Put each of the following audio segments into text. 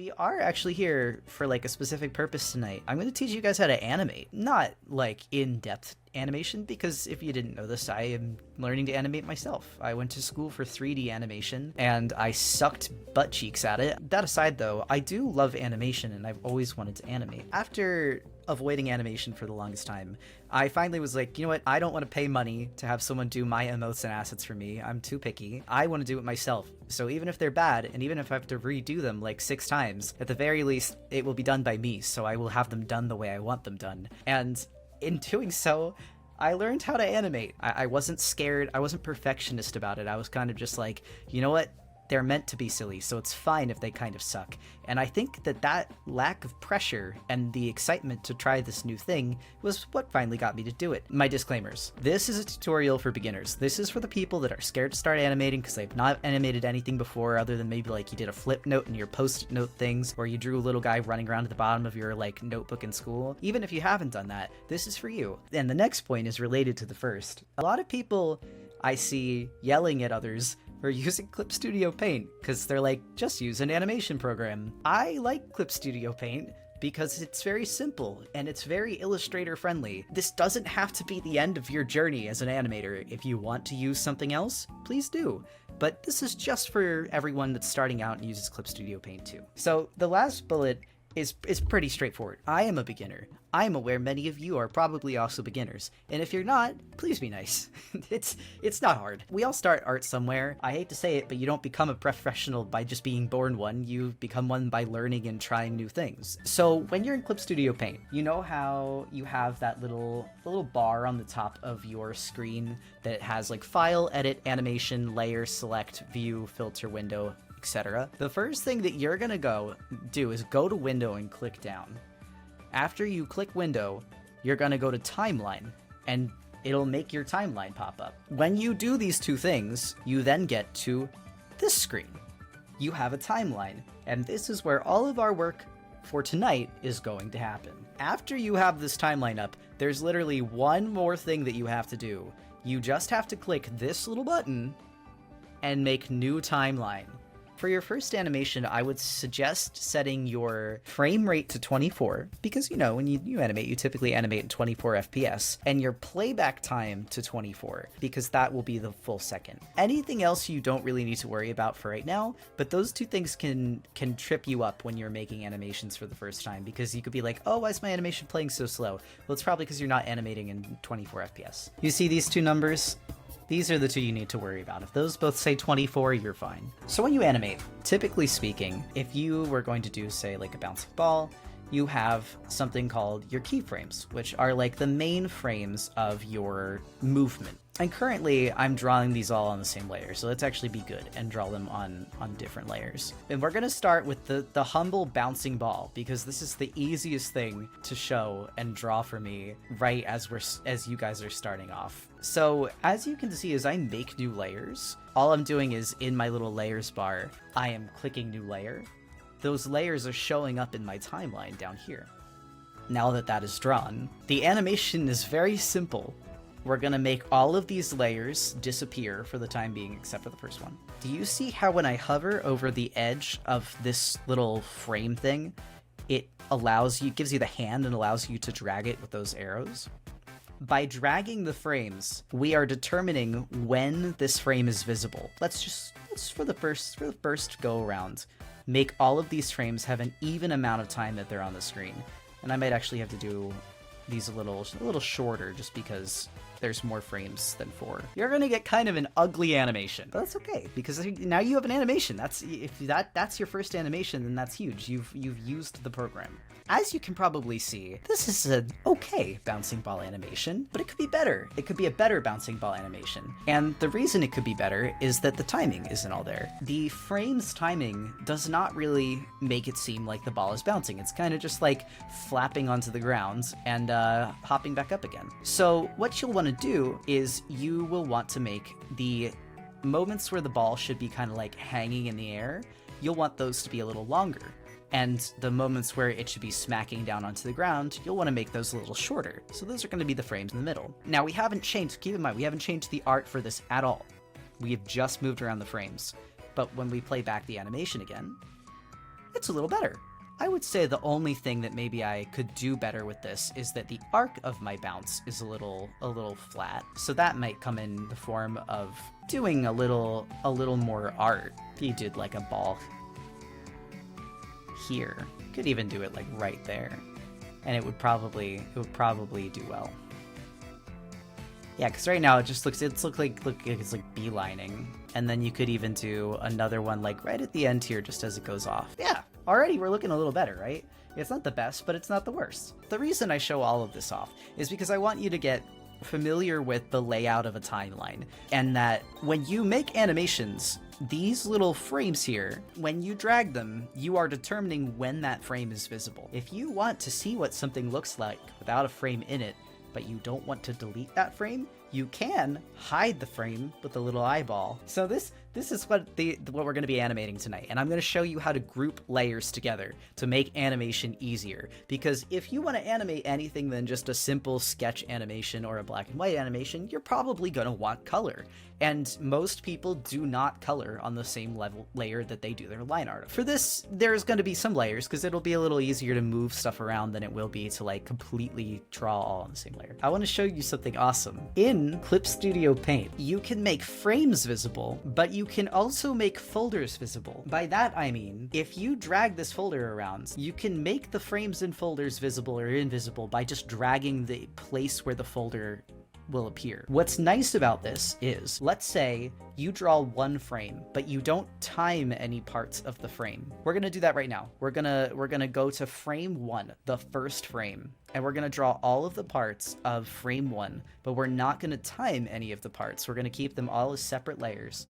We are actually here for like a specific purpose tonight. I'm going to teach you guys how to animate. Not like in-depth animation, because if you didn't know this, I am learning to animate myself. I went to school for 3D animation and I sucked butt cheeks at it. That aside though, I do love animation and I've always wanted to animate. After avoiding animation for the longest time, I finally was like, you know what? I don't want to pay money to have someone do my emotes and assets for me. I'm too picky. I want to do it myself. So even if they're bad, and even if I have to redo them like 6 times, at the very least, it will be done by me. So I will have them done the way I want them done. And in doing so, I learned how to animate. I wasn't scared. I wasn't perfectionist about it. I was kind of just like, you know what? They're meant to be silly, so it's fine if they kind of suck. And I think that lack of pressure and the excitement to try this new thing was what finally got me to do it. My disclaimers. This is a tutorial for beginners. This is for the people that are scared to start animating because they've not animated anything before, other than maybe like you did a flip note in your post-it note things, or you drew a little guy running around at the bottom of your like notebook in school. Even if you haven't done that, this is for you. And the next point is related to the first. A lot of people I see yelling at others or using Clip Studio Paint because they're like, just use an animation program. I like Clip Studio Paint because it's very simple and it's very illustrator friendly. This doesn't have to be the end of your journey as an animator. If you want to use something else, please do. But this is just for everyone that's starting out and uses Clip Studio Paint too. So the last bullet is pretty straightforward. I am a beginner. I am aware many of you are probably also beginners, and if you're not, please be nice. It's not hard. We all start art somewhere. I hate to say it, but you don't become a professional by just being born one. You become one by learning and trying new things. So when you're in Clip Studio Paint, you know how you have that little bar on the top of your screen that has like file, edit, animation, layer, select, view, filter, window, etc. The first thing that you're gonna go do is go to window and click down. After you click window, you're gonna go to timeline and it'll make your timeline pop up. When you do these two things, you then get to this screen. You have a timeline, and this is where all of our work for tonight is going to happen. After you have this timeline up, there's literally one more thing that you have to do. You just have to click this little button and make new timeline. For your first animation, I would suggest setting your frame rate to 24, because, you know, when you animate, you typically animate in 24 FPS, and your playback time to 24, because that will be the full second. Anything else you don't really need to worry about for right now, but those two things can trip you up when you're making animations for the first time, because you could be like, oh, why is my animation playing so slow? Well, it's probably because you're not animating in 24 FPS. You see these two numbers? These are the two you need to worry about. If those both say 24, you're fine. So when you animate, typically speaking, if you were going to do, say, like a bouncing ball, you have something called your keyframes, which are like the main frames of your movement. And currently, I'm drawing these all on the same layer, so let's actually be good and draw them on different layers. And we're gonna start with the humble bouncing ball, because this is the easiest thing to show and draw for me right as you guys are starting off. So as you can see, as I make new layers, all I'm doing is in my little layers bar, I am clicking new layer. Those layers are showing up in my timeline down here. Now that is drawn, the animation is very simple. We're gonna make all of these layers disappear for the time being, except for the first one. Do you see how when I hover over the edge of this little frame thing, it gives you the hand and allows you to drag it with those arrows? By dragging the frames, we are determining when this frame is visible. Let's for the first go around, make all of these frames have an even amount of time that they're on the screen. And I might actually have to do these a little shorter, just because there's more frames than 4. You're gonna get kind of an ugly animation, but that's okay, because now you have an animation. If that's your first animation, then that's huge. You've used the program. As you can probably see, this is an okay bouncing ball animation, but it could be better. It could be a better bouncing ball animation. And the reason it could be better is that the timing isn't all there. The frame's timing does not really make it seem like the ball is bouncing. It's kind of just like flapping onto the ground and hopping back up again. So what you'll want to do is you will want to make the moments where the ball should be kind of like hanging in the air, you'll want those to be a little longer. And the moments where it should be smacking down onto the ground, you'll want to make those a little shorter. So those are going to be the frames in the middle. Now keep in mind, we haven't changed the art for this at all. We have just moved around the frames. But when we play back the animation again, it's a little better. I would say the only thing that maybe I could do better with this is that the arc of my bounce is a little flat. So that might come in the form of doing a little more art. If you did like a ball here, you could even do it like right there, and it would probably do well. Yeah, because right now it's like it's like beelining, and then you could even do another one like right at the end here, just as it goes off. Yeah, already we're looking a little better, right? It's not the best, but it's not the worst. The reason I show all of this off is because I want you to get familiar with the layout of a timeline, and that when you make animations, these little frames here, when you drag them, you are determining when that frame is visible. If you want to see what something looks like without a frame in it, but you don't want to delete that frame, you can hide the frame with a little eyeball. So this is what we're going to be animating tonight, and I'm going to show you how to group layers together to make animation easier. Because if you want to animate anything than just a simple sketch animation or a black and white animation, you're probably going to want color. And most people do not color on the same layer that they do their line art. For this, there's going to be some layers, because it'll be a little easier to move stuff around than it will be to like completely draw all on the same layer. I want to show you something awesome. In Clip Studio Paint, you can make frames visible, but you can also make folders visible. By that I mean, if you drag this folder around, you can make the frames and folders visible or invisible by just dragging the place where the folder will appear. What's nice about this is, let's say you draw one frame, but you don't time any parts of the frame. We're gonna do that right now. We're gonna go to frame 1, the first frame, and we're gonna draw all of the parts of frame 1, but we're not gonna time any of the parts. We're gonna keep them all as separate layers.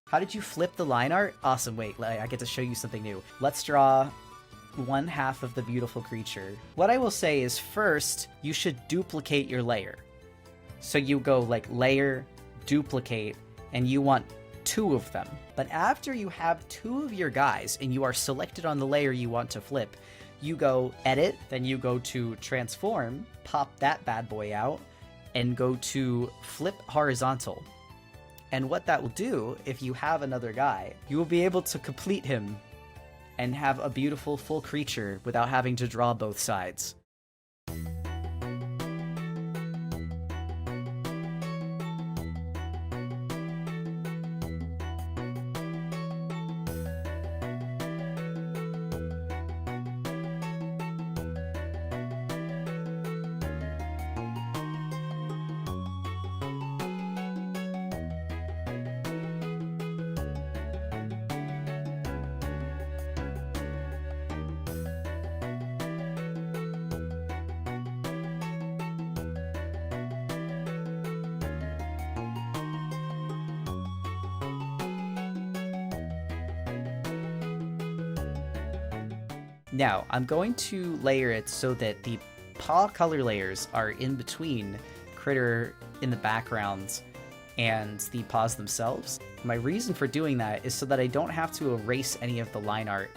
How did you flip the line art? Awesome, wait, I get to show you something new. Let's draw one half of the beautiful creature. What I will say is, first, you should duplicate your layer. So you go like layer, duplicate, and you want 2 of them. But after you have 2 of your guys and you are selected on the layer you want to flip, you go edit, then you go to transform, pop that bad boy out, and go to flip horizontal. And what that will do, if you have another guy, you will be able to complete him and have a beautiful full creature without having to draw both sides. Now, I'm going to layer it so that the paw color layers are in between Critter in the background and the paws themselves. My reason for doing that is so that I don't have to erase any of the line art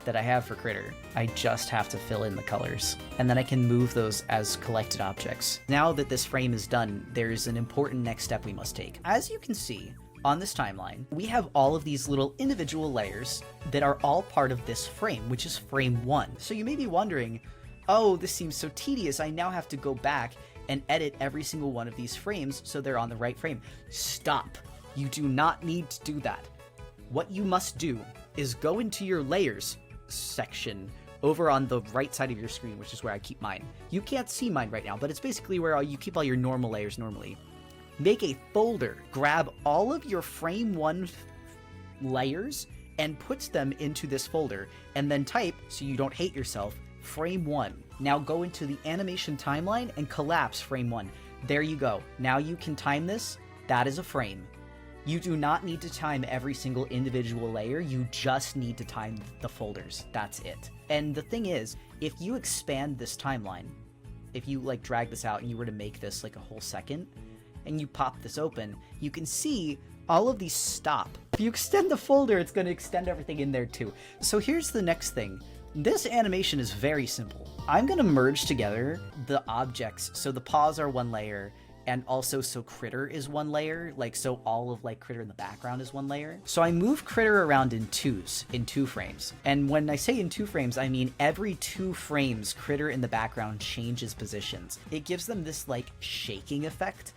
that I have for Critter. I just have to fill in the colors, and then I can move those as collected objects. Now that this frame is done, there's an important next step we must take. As you can see, on this timeline, we have all of these little individual layers that are all part of this frame, which is frame 1. So you may be wondering, oh, this seems so tedious. I now have to go back and edit every single one of these frames so they're on the right frame. Stop. You do not need to do that. What you must do is go into your layers section over on the right side of your screen, which is where I keep mine. You can't see mine right now, but it's basically where you keep all your normal layers normally. Make a folder, grab all of your frame 1 layers and puts them into this folder, and then type, so you don't hate yourself, frame 1. Now go into the animation timeline and collapse frame 1. There you go. Now you can time this. That is a frame. You do not need to time every single individual layer. You just need to time the folders. That's it. And the thing is, if you expand this timeline, if you like drag this out and you were to make this like a whole second, and you pop this open, you can see all of these stop. If you extend the folder, it's going to extend everything in there too. So here's the next thing. This animation is very simple. I'm going to merge together the objects. So the paws are 1 layer, and also so critter is 1 layer, like so all of like critter in the background is 1 layer. So I move critter around in 2 frames. And when I say in 2 frames, I mean every 2 frames critter in the background changes positions. It gives them this like shaking effect,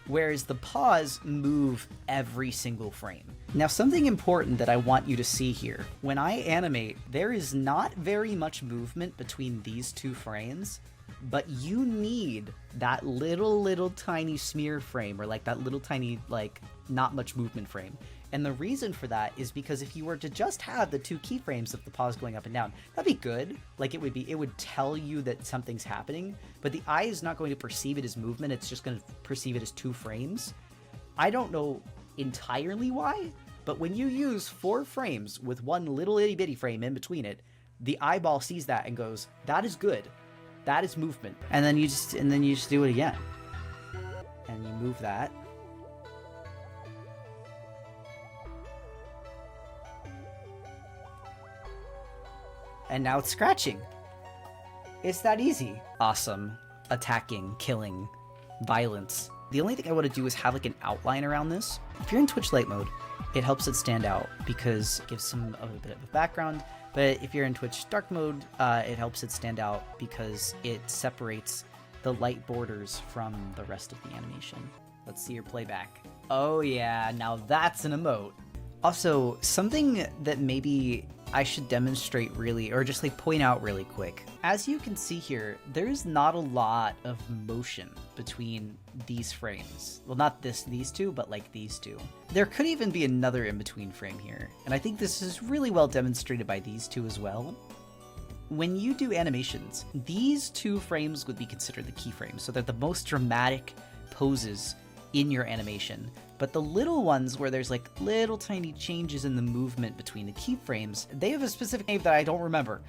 whereas the paws move every single frame. Now, something important that I want you to see here, when I animate, there is not very much movement between these 2 frames, but you need that little tiny smear frame, or like that little tiny, like, not much movement frame. And the reason for that is because if you were to just have the 2 keyframes of the paws going up and down, that'd be good. Like it would tell you that something's happening, but the eye is not going to perceive it as movement. It's just going to perceive it as 2 frames. I don't know entirely why, but when you use 4 frames with 1 little itty bitty frame in between it, the eyeball sees that and goes, that is good. That is movement. And then you just do it again. And you move that. And now it's scratching. It's that easy. Awesome. Attacking, killing, violence. The only thing I want to do is have like an outline around this. If you're in Twitch light mode, it helps it stand out because it gives some a bit of a background. But if you're in Twitch dark mode, it helps it stand out because it separates the light borders from the rest of the animation. Let's see your playback. Oh yeah, now that's an emote. Also, something that maybe I should demonstrate really, or just like point out really quick. As you can see here, there's not a lot of motion between these frames. Well, not these 2, but like these 2. There could even be another in-between frame here, and I think this is really well demonstrated by these 2 as well. When you do animations, these 2 frames would be considered the keyframes, so they're the most dramatic poses in your animation. But the little ones where there's like little tiny changes in the movement between the keyframes, they have a specific name that I don't remember.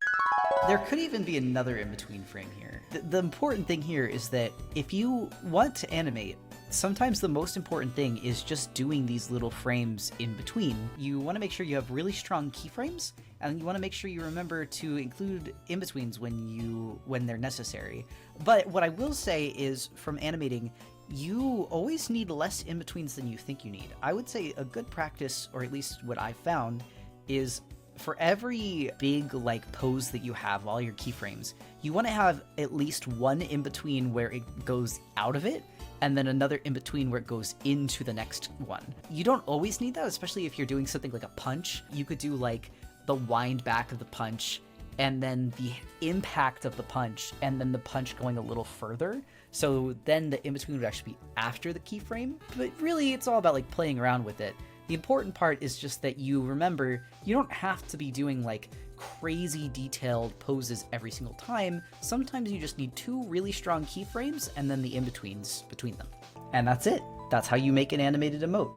There could even be another in-between frame here. The important thing here is that if you want to animate, sometimes the most important thing is just doing these little frames in between. You want to make sure you have really strong keyframes, and you want to make sure you remember to include in-betweens when they're necessary. But what I will say is, from animating, you always need less in-betweens than you think you need. I would say a good practice, or at least what I've found, is for every big like pose that you have, all your keyframes, you want to have at least 1 in-between where it goes out of it, and then another in-between where it goes into the next one. You don't always need that, especially if you're doing something like a punch. You could do like the wind back of the punch, and then the impact of the punch, and then the punch going a little further. So then the in-between would actually be after the keyframe. But really, it's all about like playing around with it. The important part is just that you remember you don't have to be doing like crazy detailed poses every single time. Sometimes you just need 2 really strong keyframes and then the in-betweens between them. And that's it. That's how you make an animated emote.